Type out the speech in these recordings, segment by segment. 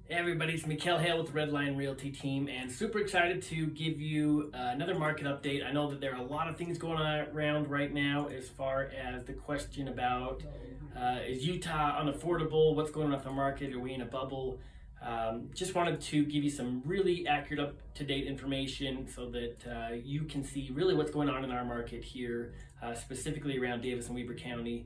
Hey everybody, it's Mikkel Hale with the Red Lion Realty team, and super excited to give you another market update. I know that there are a lot of things going on around right now as far as the question about is Utah unaffordable? What's going on with the market? Are we in a bubble? Just wanted to give you some really accurate, up-to-date information so that you can see really what's going on in our market here, specifically around Davis and Weber County.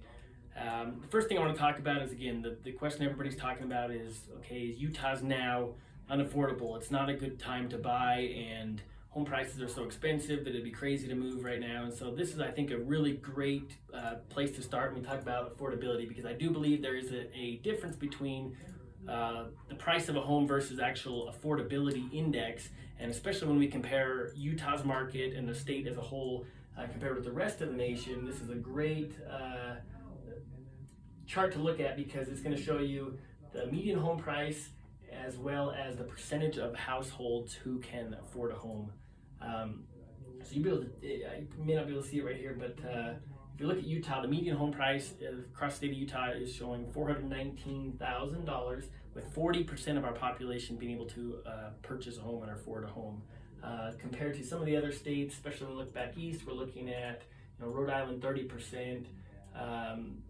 The first thing I want to talk about is, again, the question everybody's talking about is, okay, Utah's now unaffordable. It's not a good time to buy, and home prices are so expensive that it'd be crazy to move right now. And so this is, I think, a really great place to start when we talk about affordability, because I do believe there is a difference between the price of a home versus actual affordability index, and especially when we compare Utah's market and the state as a whole compared with the rest of the nation. This is a great chart to look at because it's going to show you the median home price as well as the percentage of households who can afford a home. So you may not be able to see it right here, but if you look at Utah, the median home price across the state of Utah is showing $419,000, with 40% of our population being able to purchase a home and afford a home. Compared to some of the other states, especially when we look back east, we're looking at Rhode Island 30%.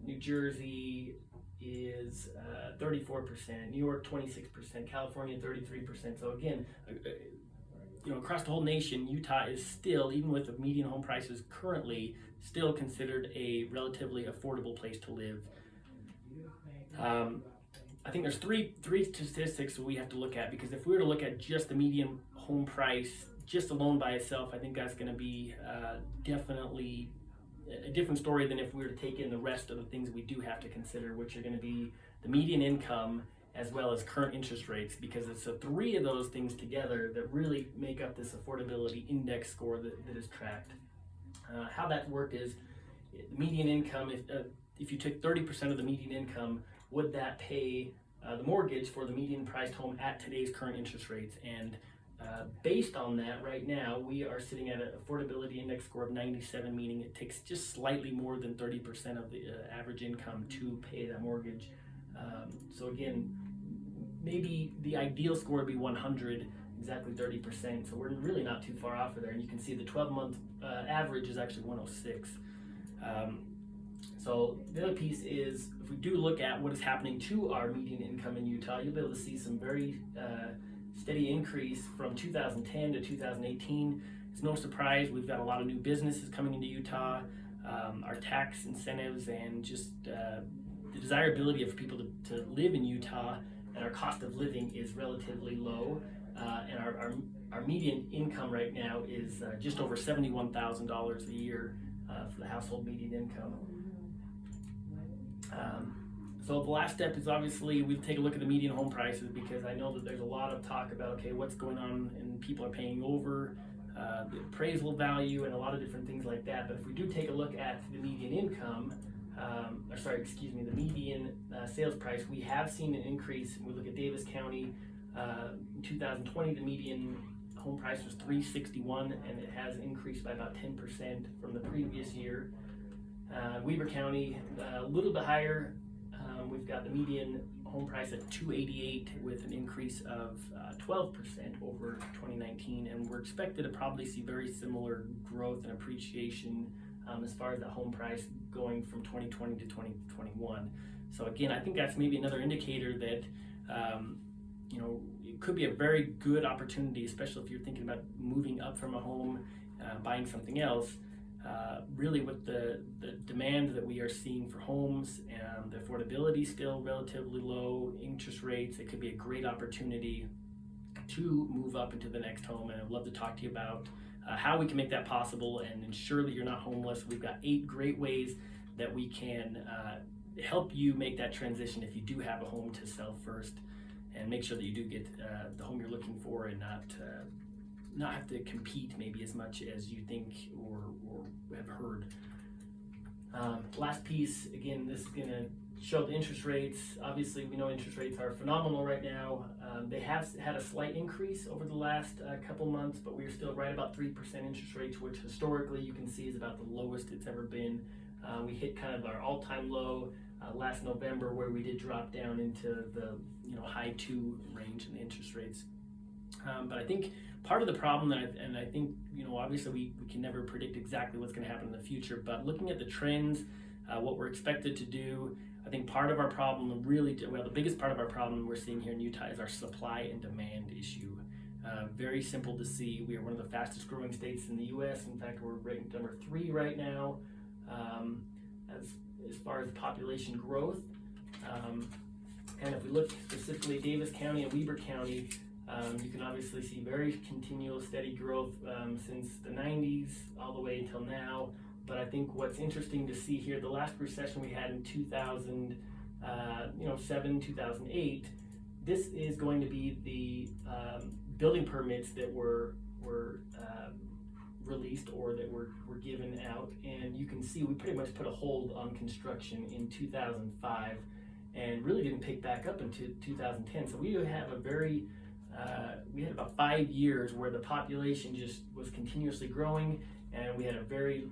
New Jersey is 34%, New York 26%, California 33%. So again, across the whole nation, Utah is still, even with the median home prices currently, still considered a relatively affordable place to live. I think there's three statistics we have to look at, because if we were to look at just the median home price just alone by itself, I think that's going to be definitely a different story than if we were to take in the rest of the things we do have to consider, which are going to be the median income as well as current interest rates, because it's the three of those things together that really make up this affordability index score that is tracked. How that worked is the median income, if you took 30% of the median income, would that pay the mortgage for the median priced home at today's current interest rates? And based on that, right now we are sitting at an affordability index score of 97, meaning it takes just slightly more than 30% of the average income to pay that mortgage. So again, maybe the ideal score would be 100, exactly 30%. So we're really not too far off of there, and you can see the 12-month average is actually 106. So the other piece is, if we do look at what is happening to our median income in Utah, you'll be able to see some very steady increase from 2010 to 2018. It's no surprise we've got a lot of new businesses coming into Utah. Our tax incentives and just the desirability of people to live in Utah, and our cost of living is relatively low. And our median income right now is just over $71,000 a year for the household median income. So the last step is, obviously, we take a look at the median home prices, because I know that there's a lot of talk about, okay, what's going on, and people are paying over the appraisal value and a lot of different things like that. But if we do take a look at the median income, the median sales price, we have seen an increase. When we look at Davis County, in 2020, the median home price was $361, and it has increased by about 10% from the previous year. Weber County, a little bit higher. We've got the median home price at $288, with an increase of 12% over 2019, and we're expected to probably see very similar growth and appreciation as far as the home price going from 2020 to 2021. So again, I think that's maybe another indicator that it could be a very good opportunity, especially if you're thinking about moving up from a home, buying something else. Really, with the demand that we are seeing for homes, and the affordability still relatively low, interest rates, it could be a great opportunity to move up into the next home. And I'd love to talk to you about how we can make that possible and ensure that you're not homeless. We've got 8 great ways that we can help you make that transition if you do have a home to sell first, and make sure that you do get the home you're looking for, and not have to compete maybe as much as you think or have heard. Last piece, again, this is going to show the interest rates. Obviously, we know interest rates are phenomenal right now. They have had a slight increase over the last couple months, but we're still right about 3% interest rates, which historically you can see is about the lowest it's ever been. We hit kind of our all-time low last November, where we did drop down into the high 2 range in the interest rates. But I think part of the problem and I think, obviously we can never predict exactly what's going to happen in the future, but looking at the trends, what we're expected to do, I think part of our problem the biggest part of our problem we're seeing here in Utah is our supply and demand issue. Very simple to see. We are one of the fastest growing states in the U.S. In fact, we're ranked number 3 right now as far as population growth. And if we look specifically at Davis County and Weber County, you can obviously see very continual steady growth since the 90s all the way until now. But I think what's interesting to see here, the last recession we had in 2007, 2008, this is going to be the building permits that were released or that were given out. And you can see we pretty much put a hold on construction in 2005 and really didn't pick back up until 2010. So we have we had about 5 years where the population just was continuously growing, and we had a very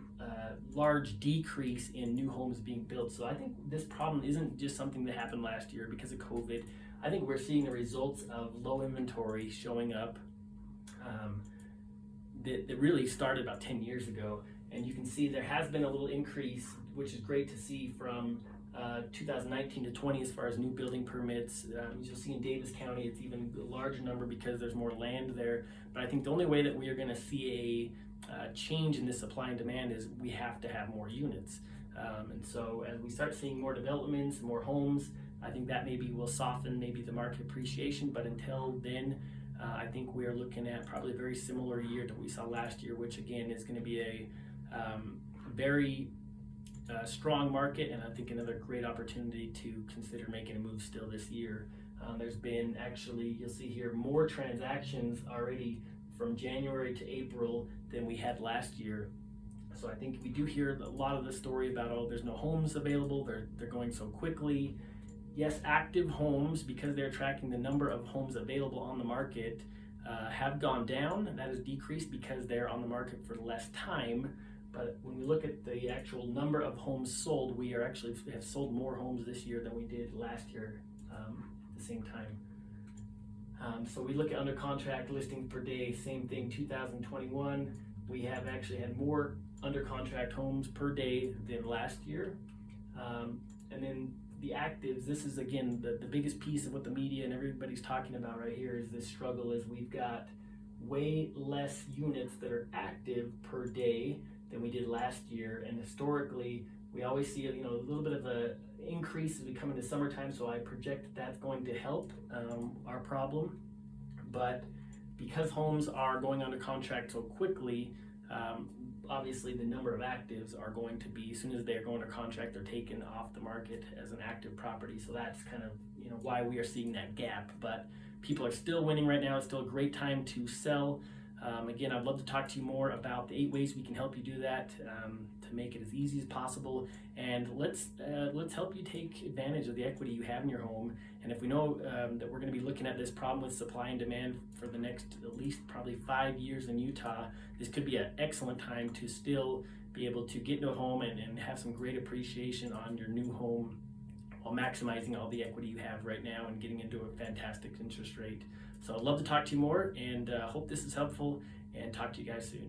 large decrease in new homes being built. So I think this problem isn't just something that happened last year because of COVID. I think we're seeing the results of low inventory showing up that really started about 10 years ago. And you can see there has been a little increase, which is great to see, from 2019 to 20 as far as new building permits. You'll see in Davis County it's even a larger number because there's more land there. But I think the only way that we are going to see a change in this supply and demand is we have to have more units. And so as we start seeing more developments, more homes, I think that maybe will soften maybe the market appreciation. But until then, I think we are looking at probably a very similar year to what we saw last year, which again is going to be a very strong market, and I think another great opportunity to consider making a move still this year. There's been actually, you'll see here, more transactions already from January to April than we had last year. So I think we do hear a lot of the story about, oh, there's no homes available, they're going so quickly. Yes, active homes, because they're tracking the number of homes available on the market, have gone down. That has decreased because they're on the market for less time. But when we look at the actual number of homes sold, we are actually have sold more homes this year than we did last year at the same time. So we look at under contract listings per day, same thing, 2021, we have actually had more under contract homes per day than last year. And then the actives, this is again the biggest piece of what the media and everybody's talking about right here is this struggle is we've got way less units that are active per day than we did last year. And historically, we always see a little bit of a increase as we come into summertime, so I project that's going to help our problem. But because homes are going under contract so quickly, obviously the number of actives are going to be, as soon as they're going to contract, they're taken off the market as an active property. So that's kind of why we are seeing that gap. But people are still winning right now. It's still a great time to sell. Again, I'd love to talk to you more about the 8 ways we can help you do that to make it as easy as possible. And let's help you take advantage of the equity you have in your home. And if we know that we're going to be looking at this problem with supply and demand for the next at least probably 5 years in Utah, this could be an excellent time to still be able to get into a home and have some great appreciation on your new home while maximizing all the equity you have right now and getting into a fantastic interest rate. So I'd love to talk to you more, and hope this is helpful, and talk to you guys soon.